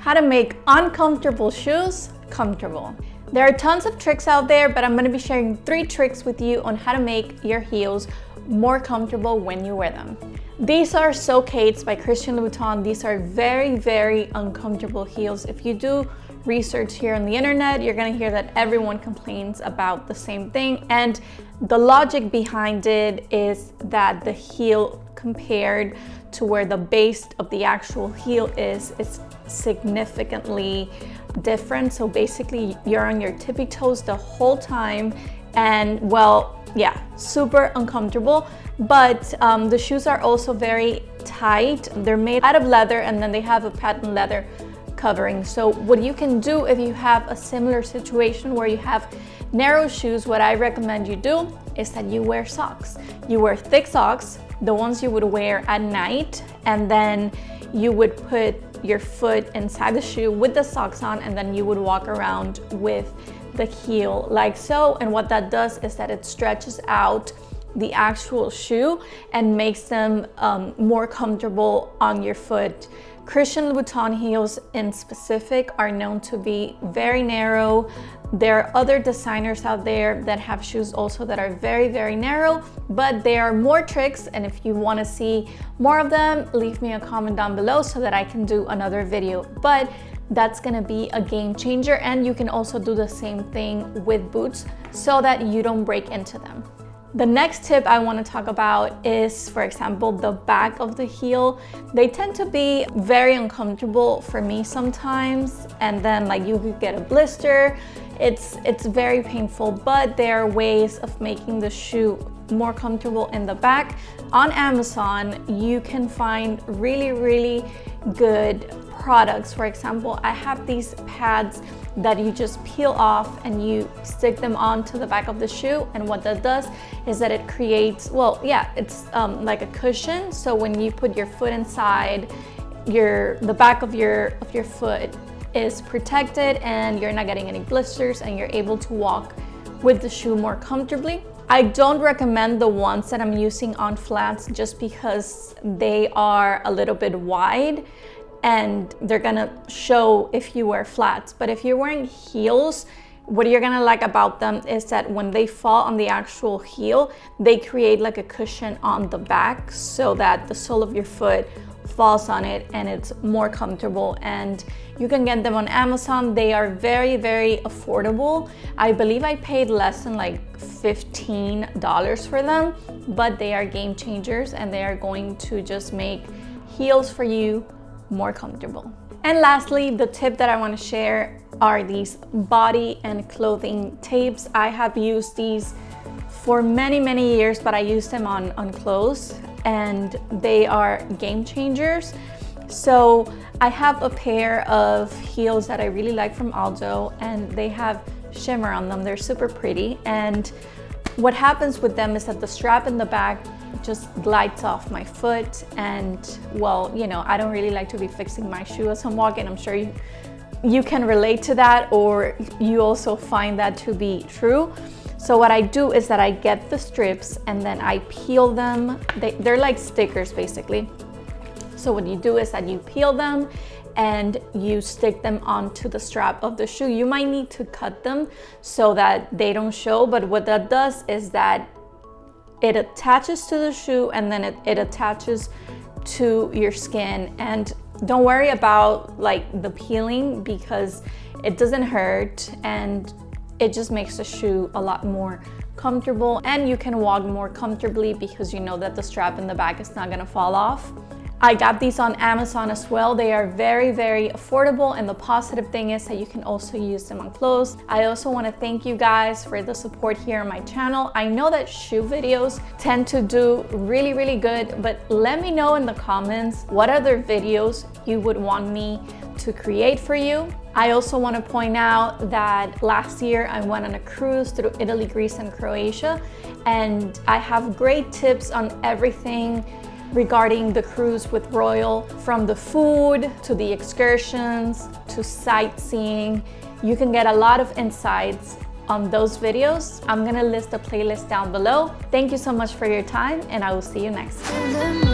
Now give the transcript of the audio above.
how to make uncomfortable shoes comfortable. There are tons of tricks out there, but I'm going to be sharing 3 tricks with you on how to make your heels more comfortable when you wear them. These are Socates by Christian Louboutin. These are very, very uncomfortable heels. If you do research here on the internet, you're going to hear that everyone complains about the same thing. And the logic behind it is that the heel compared to where the base of the actual heel is significantly different. So basically you're on your tippy toes the whole time, and well, yeah, super uncomfortable. But the shoes are also very tight. They're made out of leather, and then they have a patent leather covering. So what you can do if you have a similar situation where you have narrow shoes, what I recommend you do is that you wear socks. You wear thick socks, the ones you would wear at night, and then you would put your foot inside the shoe with the socks on, and then you would walk around with the heel like so. And what that does is that it stretches out the actual shoe and makes them more comfortable on your foot. Christian Louboutin heels in specific are known to be very narrow. There are other designers out there that have shoes also that are very, very narrow, but there are more tricks, and if you want to see more of them, leave me a comment down below so that I can do another video. But that's gonna be a game changer, and you can also do the same thing with boots so that you don't break into them. The next tip I want to talk about is, for example, the back of the heel. They tend to be very uncomfortable for me sometimes, and then like you could get a blister. It's very painful, but there are ways of making the shoe more comfortable in the back. On Amazon, you can find really, really good products. For example, I have these pads that you just peel off and you stick them onto the back of the shoe, and what that does is that it creates, well, yeah, it's like a cushion. So when you put your foot inside, the back of your foot is protected, and you're not getting any blisters, and you're able to walk with the shoe more comfortably. I don't recommend the ones that I'm using on flats just because they are a little bit wide and they're gonna show if you wear flats. But if you're wearing heels, what you're gonna like about them is that when they fall on the actual heel, they create like a cushion on the back so that the sole of your foot falls on it and it's more comfortable. And you can get them on Amazon. They are very, very affordable. I believe I paid less than like $15 for them, but they are game changers, and they are going to just make heels for you more comfortable. And lastly, the tip that I want to share are these body and clothing tapes. I have used these for many, many years, but I use them on clothes, and they are game changers. So I have a pair of heels that I really like from Aldo, and they have shimmer on them. They're super pretty, and what happens with them is that the strap in the back just glides off my foot, and well, you know, I don't really like to be fixing my shoe as I'm walking. I'm sure you can relate to that, or you also find that to be true. So what I do is that I get the strips and then I peel them. They're like stickers basically. So what you do is that you peel them and you stick them onto the strap of the shoe. You might need to cut them so that they don't show, but what that does is that it attaches to the shoe, and then it attaches to your skin. And don't worry about like the peeling, because it doesn't hurt, and it just makes the shoe a lot more comfortable, and you can walk more comfortably because you know that the strap in the back is not gonna fall off. I got these on Amazon as well. They are very, very affordable, and the positive thing is that you can also use them on clothes. I also want to thank you guys for the support here on my channel. I know that shoe videos tend to do really, really good, but let me know in the comments what other videos you would want me to create for you. I also want to point out that last year I went on a cruise through Italy, Greece, and Croatia, and I have great tips on everything regarding the cruise with Royal, from the food to the excursions to sightseeing. You can get a lot of insights on those videos. I'm gonna list the playlist down below. Thank you so much for your time, and I will see you next time.